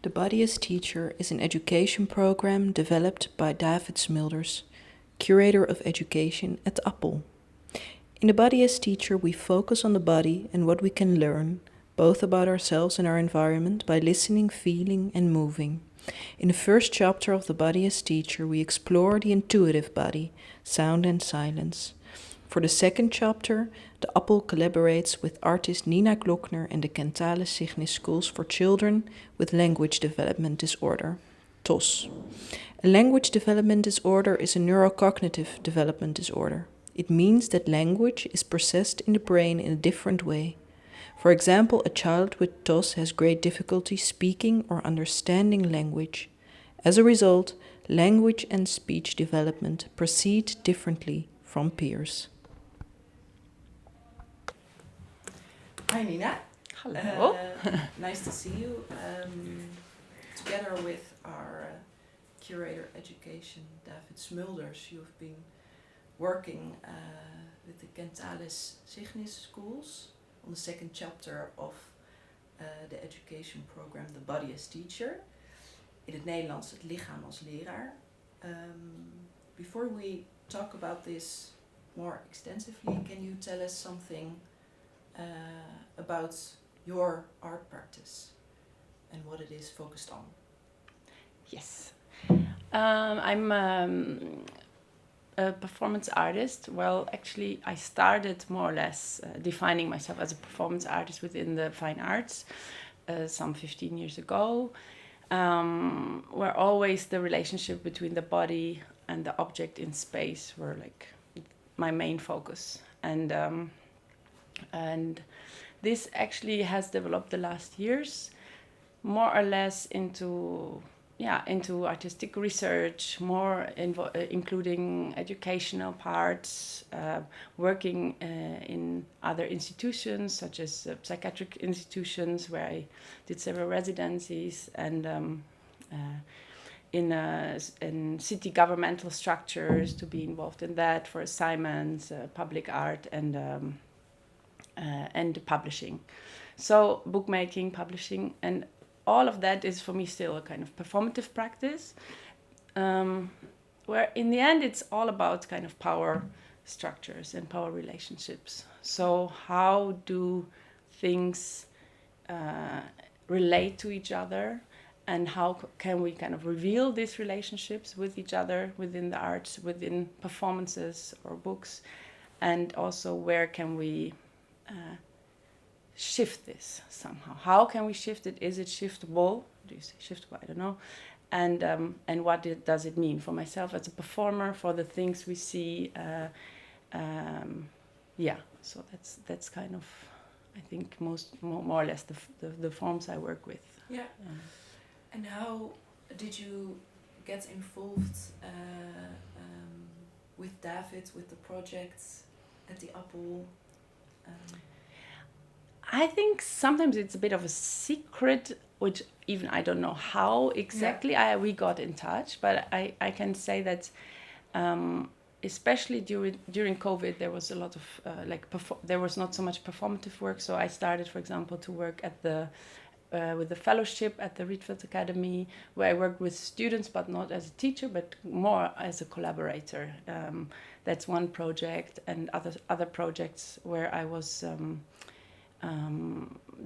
The Body as Teacher is an education program developed by David Smulders, curator of education at Appel. In The Body as Teacher, we focus on the body and what we can learn, both about ourselves and our environment, by listening, feeling, and moving. In the first chapter of The Body as Teacher, we explore the intuitive body, sound and silence. For the second chapter, the Appel collaborates with artist Nina Glockner and the Kentale Signis Schools for Children with Language Development Disorder, TOS. A language development disorder is a neurocognitive development disorder. It means that language is processed in the brain in a different way. For example, a child with TOS has great difficulty speaking or understanding language. As a result, language and speech development proceed differently from peers. Hi Nina. Hello. Nice to see you. Together with our curator education, David Smulders, you've been working with the Kentale Signis Schools on the second chapter of the education program The Body as Teacher. In het Nederlands het lichaam als leraar. Before we talk about this more extensively, can you tell us something about your art practice and what it is focused on? Yes. I'm a performance artist. Well, actually, I started more or less defining myself as a performance artist within the fine arts some 15 years ago, where always the relationship between the body and the object in space were like my main focus. And this actually has developed the last years, more or less into artistic research, more including educational parts, working in other institutions such as psychiatric institutions where I did several residencies, and in city governmental structures to be involved in that for assignments, public art, and publishing. So bookmaking, publishing, and all of that is for me still a kind of performative practice, where in the end it's all about kind of power structures and power relationships. So how do things relate to each other, and how can we kind of reveal these relationships with each other within the arts, within performances or books, and also where can we shift this somehow? How can we shift it? Is it shiftable? Do you say shiftable? I don't know. And what does it mean for myself as a performer, for the things we see? So that's kind of, I think, more or less the forms I work with. Yeah. And how did you get involved with David, with the projects at the Appel? I think sometimes it's a bit of a secret, which even I don't know how exactly we got in touch, but I can say that especially during COVID, there was a lot of there was not so much performative work. So I started, for example, to work at with the fellowship at the Rietveld Academy, where I worked with students, but not as a teacher, but more as a collaborator. That's one project, and other projects where I was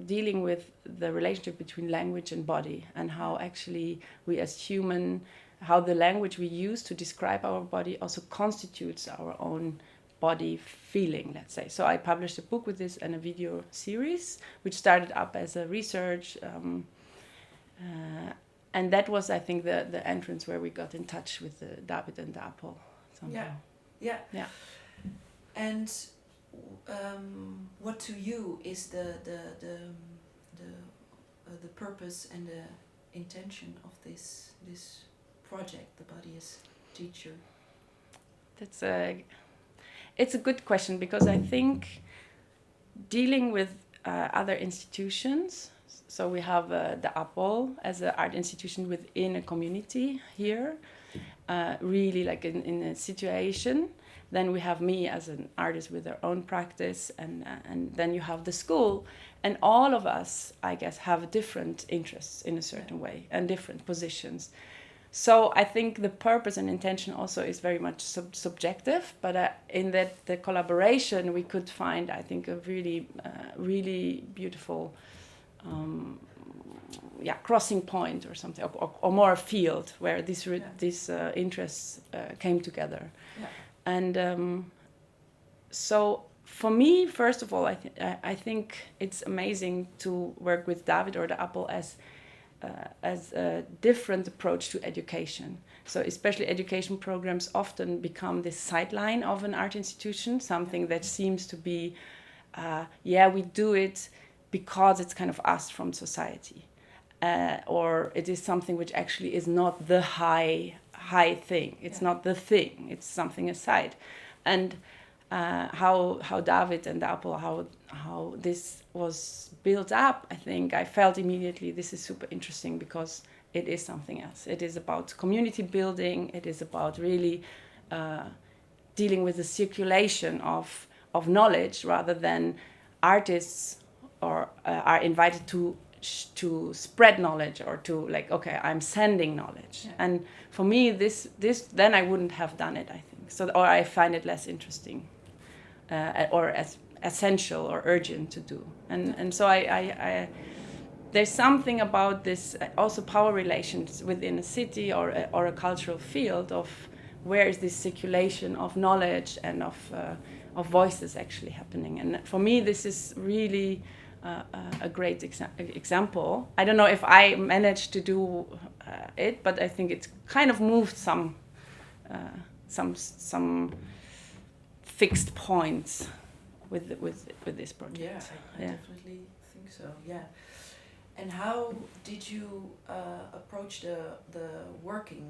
dealing with the relationship between language and body, and how actually we as human, how the language we use to describe our body also constitutes our own body feeling, let's say. So I published a book with this and a video series, which started up as a research, and that was, I think, the entrance where we got in touch with David and the Appel somehow. Yeah. Yeah. And what to you is the purpose and the intention of this project, The Body as Teacher? It's a good question, because I think dealing with other institutions, so we have the Appel as an art institution within a community here, really like in a situation, Then we have me as an artist with their own practice, and then you have the school, and all of us, I guess, have different interests in a certain way and different positions. So I think the purpose and intention also is very much subjective, but in that the collaboration we could find, I think, a really beautiful crossing point or something, or more a field where these interests came together. Yeah. And so for me, first of all, I think it's amazing to work with David or the Appel as a different approach to education. So especially education programs often become this sideline of an art institution, something that seems to be, we do it because it's kind of asked from society. Or it is something which actually is not the high thing. It's not the thing. It's something aside. And how David and Appel, how this was built up, I think I felt immediately this is super interesting because it is something else. It is about community building. It is about really dealing with the circulation of knowledge rather than artists are invited to spread knowledge or to I'm sending knowledge. Yeah. And for me, this then I wouldn't have done it, I think. So, or I find it less interesting. Or as essential or urgent to do, and so I there's something about this also power relations within a city or a cultural field of where is this circulation of knowledge and of voices actually happening, and for me this is really a great example. I don't know if I managed to do it, but I think it's kind of moved some fixed points with this project. Yeah, I definitely think so. Yeah. And how did you approach the working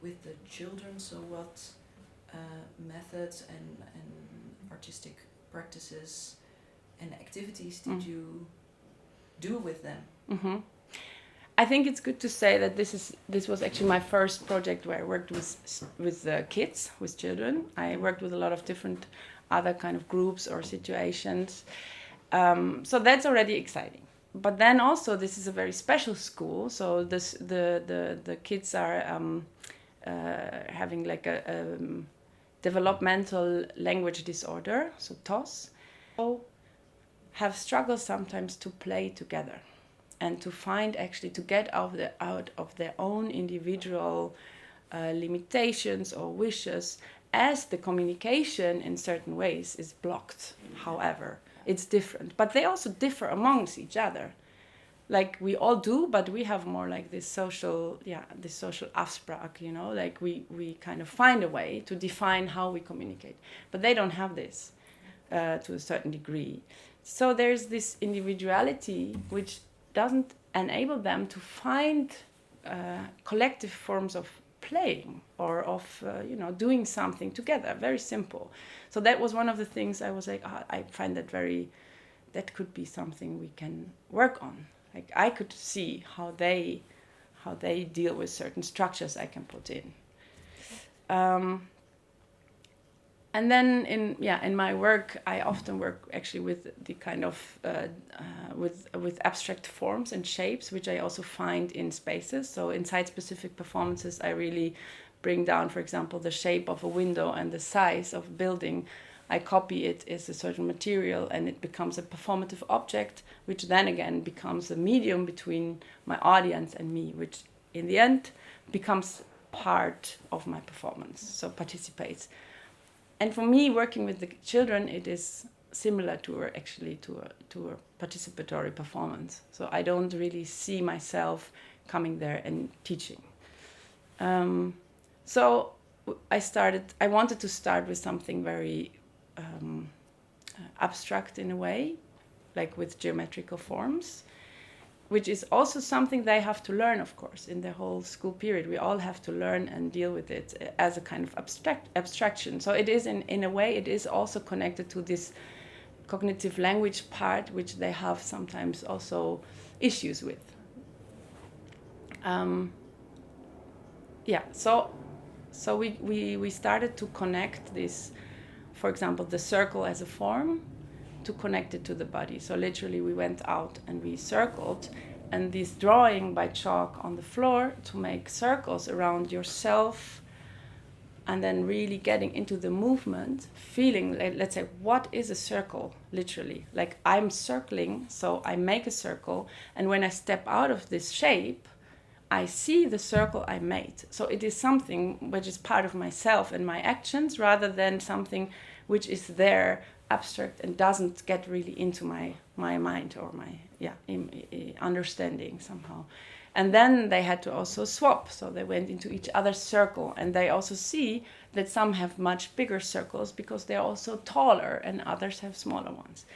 with the children? So what methods and artistic practices and activities did you do with them? Mm-hmm. I think it's good to say that this was actually my first project where I worked with kids, with children. I worked with a lot of different other kind of groups or situations. So that's already exciting. But then also this is a very special school. So the kids are having like a developmental language disorder, so TOS. So have struggled sometimes to play together. And to find actually to get out of their own individual limitations or wishes, as the communication in certain ways is blocked. However, it's different, but they also differ amongst each other. Like we all do, but we have more like this social Afspraak, like we kind of find a way to define how we communicate, but they don't have this to a certain degree. So there's this individuality which doesn't enable them to find collective forms of playing or of doing something together. Very simple. So that was one of the things I was like, I find that could be something we can work on. Like I could see how they deal with certain structures I can put in. And then in my work, I often work actually with the kind of with abstract forms and shapes, which I also find in spaces. So in site-specific performances, I really bring down, for example, the shape of a window and the size of a building. I copy it as a certain material, and it becomes a performative object, which then again becomes a medium between my audience and me, which in the end becomes part of my performance, so participates. And for me, working with the children, it is similar to a participatory performance. So I don't really see myself coming there and teaching. So I wanted to start with something very abstract in a way, like with geometrical forms, which is also something they have to learn, of course, in the whole school period. We all have to learn and deal with it as a kind of abstraction. So it is, in a way, it is also connected to this cognitive language part, which they have sometimes also issues with. So we started to connect this, for example, the circle as a form, to connect it to the body. So literally we went out and we circled, and this drawing by chalk on the floor to make circles around yourself, and then really getting into the movement, feeling, let's say, what is a circle, literally? Like I'm circling, so I make a circle, and when I step out of this shape, I see the circle I made. So it is something which is part of myself and my actions, rather than something which is there, abstract, and doesn't get really into my mind or my understanding somehow. And then they had to also swap. So they went into each other's circle, and they also see that some have much bigger circles because they're also taller, and others have smaller ones.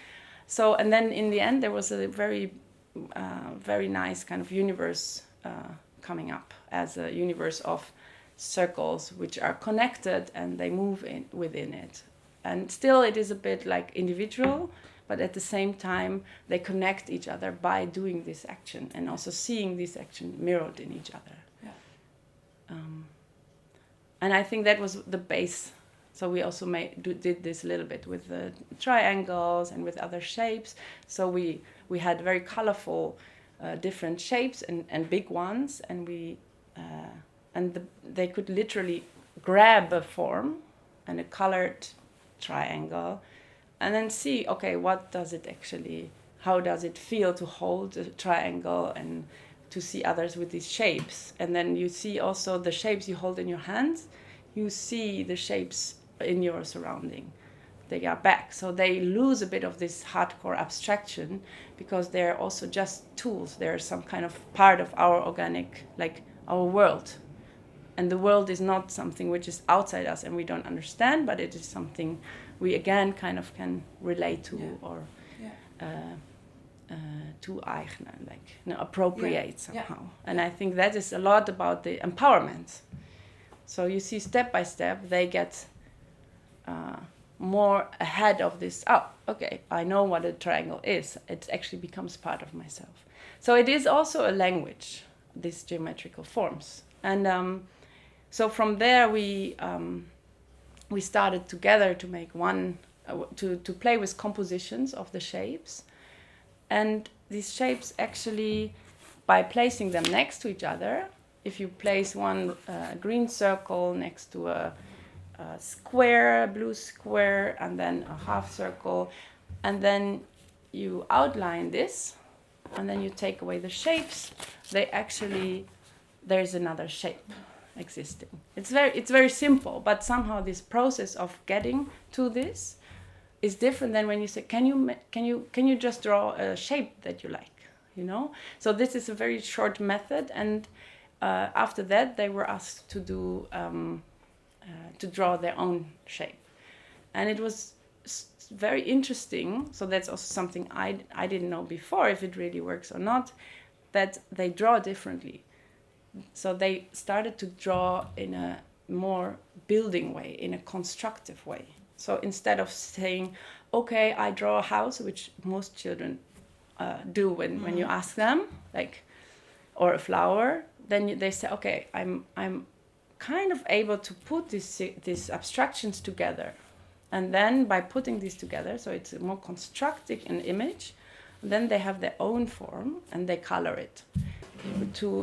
So, and then in the end, there was a very, very nice kind of universe coming up as a universe of circles which are connected and they move within it. And still it is a bit like individual, but at the same time they connect each other by doing this action and also seeing this action mirrored in each other. Yeah. And I think that was the base. So we also did this a little bit with the triangles and with other shapes. So we had very colorful different shapes and big ones, and they could literally grab a form and a colored triangle and then see, okay, how does it feel to hold a triangle and to see others with these shapes. And then you see also the shapes you hold in your hands, you see the shapes in your surrounding. They are back. So they lose a bit of this hardcore abstraction because they're also just tools. They're some kind of part of our organic, like our world. And the world is not something which is outside us and we don't understand, but it is something we again kind of can relate to or toe-eigenen, like appropriate somehow. And I think that is a lot about the empowerment. So you see step by step they get more ahead of this. Oh, okay, I know what a triangle is. It actually becomes part of myself. So it is also a language, these geometrical forms. And so from there we started together to make to play with compositions of the shapes. And these shapes actually, by placing them next to each other, if you place one green circle next to a square, a blue square, and then a half circle, and then you outline this, and then you take away the shapes, there's another shape existing. It's very simple, but somehow this process of getting to this is different than when you say, can you just draw a shape that you like, you know? So this is a very short method, and after that they were asked to do to draw their own shape, and it was very interesting. So that's also something I didn't know before, if it really works or not, that they draw differently. So they started to draw in a more building way, in a constructive way. So instead of saying, okay, I draw a house, which most children do when you ask them, like, or a flower, then they say, okay, I'm kind of able to put these abstractions together. And then by putting these together, so it's more constructive an image, then they have their own form and they color it.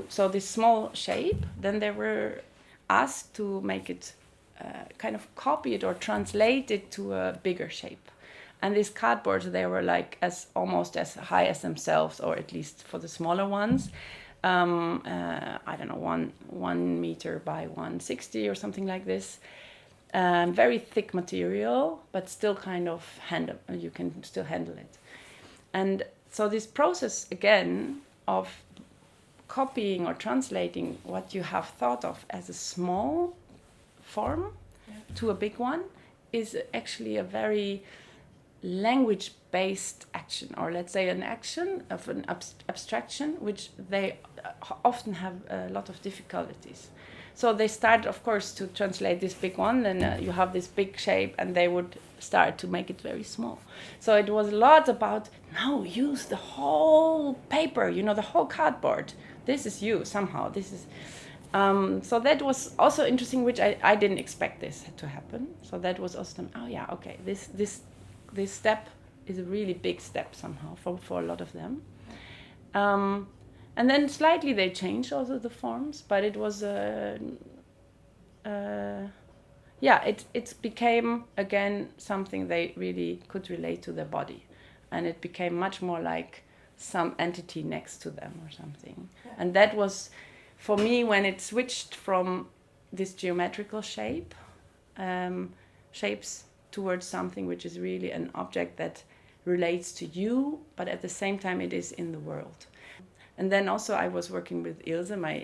So this small shape, then they were asked to make it, kind of copy it or translate it to a bigger shape. And these cardboards, they were like almost as high as themselves, or at least for the smaller ones. I don't know, 1 meter by 160 or something like this. Very thick material, but still kind of you can still handle it. And so this process again of copying or translating what you have thought of as a small form to a big one is actually a very language-based action, or let's say an action of an abstraction, which they often have a lot of difficulties. So they start, of course, to translate this big one, and you have this big shape, and they would start to make it very small. So it was a lot about, no, use the whole paper, the whole cardboard. This is you somehow. This is, So that was also interesting, which I didn't expect this to happen. So that was also, oh yeah, okay, this step is a really big step somehow for a lot of them. And then slightly they changed also the forms, but it was it became again something they really could relate to their body, and it became much more like some entity next to them or something. Yeah. And that was, for me, when it switched from this geometrical shapes towards something which is really an object that relates to you, but at the same time it is in the world. And then also I was working with Ilse, my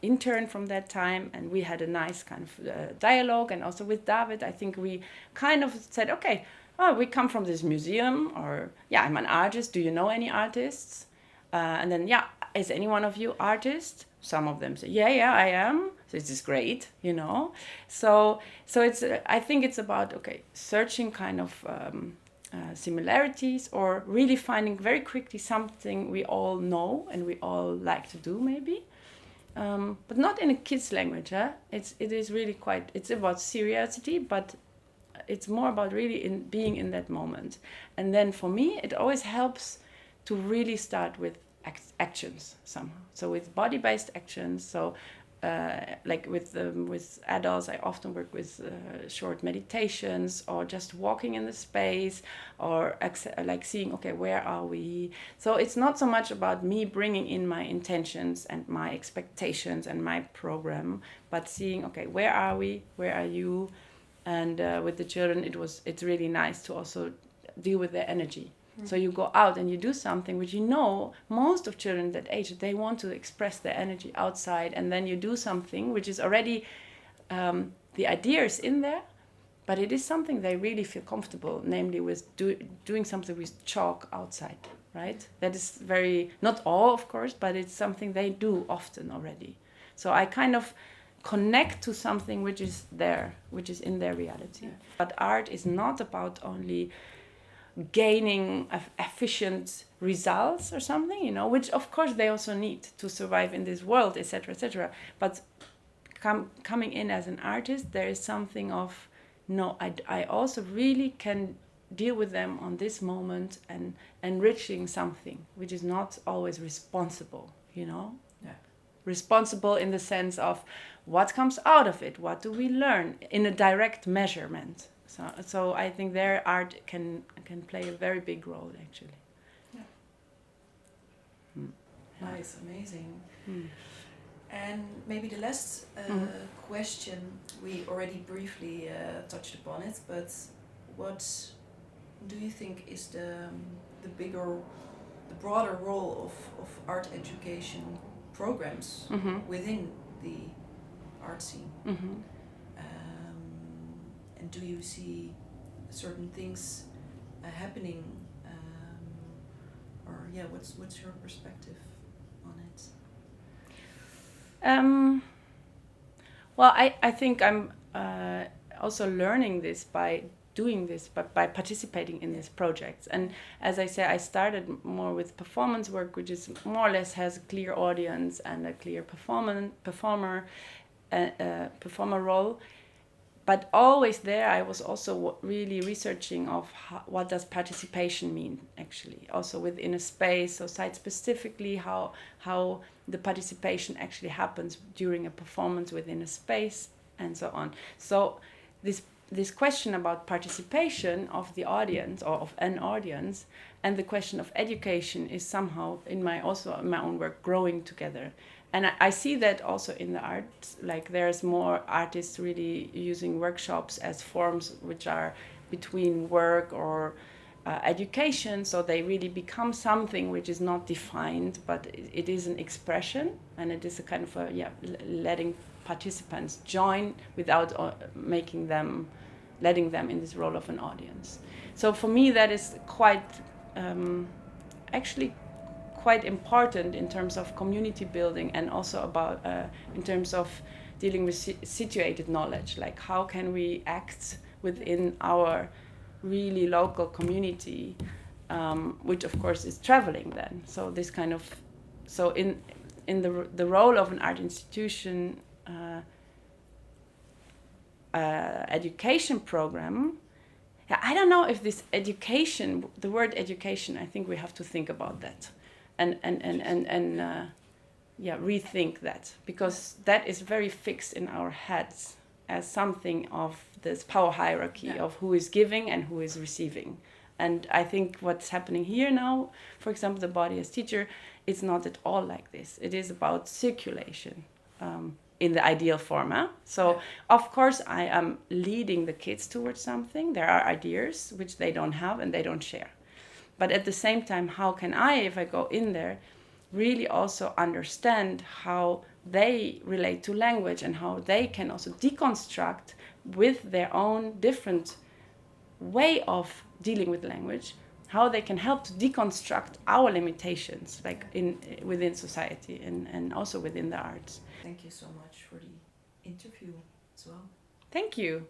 intern from that time, and we had a nice kind of dialogue. And also with David, I think we kind of said, okay, we come from this museum, or yeah, I'm an artist. Do you know any artists? And then, yeah, is any one of you artist? Some of them say, yeah, I am. So this is great, you know. So it's I think it's about, okay, searching kind of similarities, or really finding very quickly something we all know and we all like to do, maybe, but not in a kid's language. It is really it's about curiosity, but it's more about really being in that moment. And then for me, it always helps to really start with actions somehow. So with body-based actions. So like with adults, I often work with short meditations, or just walking in the space, or like seeing, okay, where are we? So it's not so much about me bringing in my intentions and my expectations and my program, but seeing, okay, where are we? Where are you? And with the children, it's really nice to also deal with their energy. So you go out and you do something which, you know, most of children that age, they want to express their energy outside, and then you do something which is already, the idea is in there, but it is something they really feel comfortable, namely with doing something with chalk outside, right? That is very, not all of course, but it's something they do often already. So I kind of connect to something which is there, which is in their reality. Yeah. But art is not about only gaining efficient results or something, you know, which of course they also need to survive in this world, etc., etc. But coming in as an artist, there is something of, no, I also really can deal with them on this moment and enriching something which is not always responsible, you know. Yeah. Responsible in the sense of what comes out of it, what do we learn in a direct measurement. So I think their art can play a very big role, actually. Yeah. Nice, amazing. And maybe the last question, we already briefly touched upon it, but what do you think is the broader role of art education programs within the art scene? And do you see certain things happening, or yeah, what's your perspective on it? Well, I think I'm also learning this by doing this, but by participating in these projects. And as I say, I started more with performance work, which is more or less has a clear audience and a clear performer role. But always there, I was also really researching of what does participation mean, actually, also within a space, so site-specifically how the participation actually happens during a performance within a space, and so on. So this question about participation of the audience, or of an audience, and the question of education is somehow, in my own work, growing together. And I see that also in the art, like there's more artists really using workshops as forms which are between work or education, so they really become something which is not defined, but it is an expression, and it is a kind of letting participants join without letting them in this role of an audience. So for me that is quite actually quite important in terms of community building, and also about in terms of dealing with situated knowledge, like how can we act within our really local community, which of course is traveling then. So this kind of, in the role of an art institution education program. Yeah, I don't know if this education, the word education, I think we have to think about that and rethink that, because that is very fixed in our heads as something of this power hierarchy of who is giving and who is receiving. And I think what's happening here now, for example, the body as teacher, it's not at all like this. It is about circulation in the ideal form. So, of course, I am leading the kids towards something. There are ideas which they don't have and they don't share. But at the same time, how can I, if I go in there, really also understand how they relate to language and how they can also deconstruct with their own different way of dealing with language, how they can help to deconstruct our limitations, like within society and also within the arts. Thank you so much for the interview as well. Thank you.